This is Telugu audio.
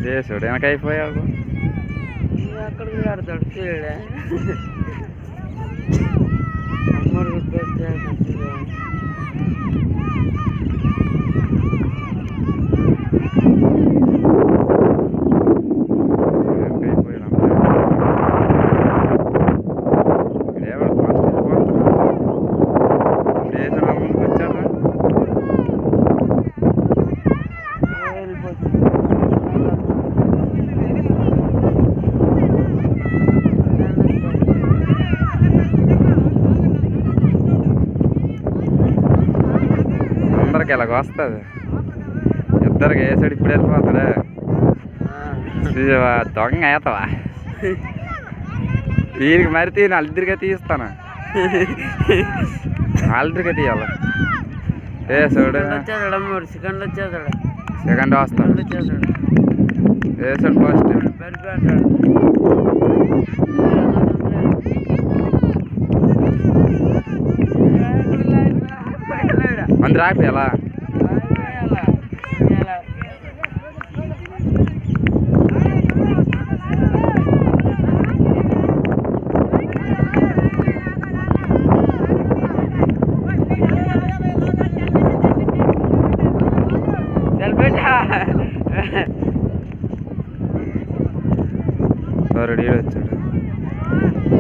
చేసుడు వెనకైపోయావు అక్కడికి ఆడతాడు ఫీల్డ్ అమ్మడు గుర్తొస్తే అందరికి ఇలాగ వస్తుంది ఇద్దరికి వేసాడు ఇప్పుడు వెళ్ళిపోతాడే దొంగ వేతవా వీరికి మరి తీను వాళ్ళిద్దరికే తీస్తాను వాళ్ళిద్దరికే తీయాలి వేసాడు సెకండ్ వచ్చేసాడు సెకండ్ వస్తాడు వచ్చేసాడు వేసాడు ఫస్ట్ మంది రాకపోయాలా రెడీ వచ్చాడు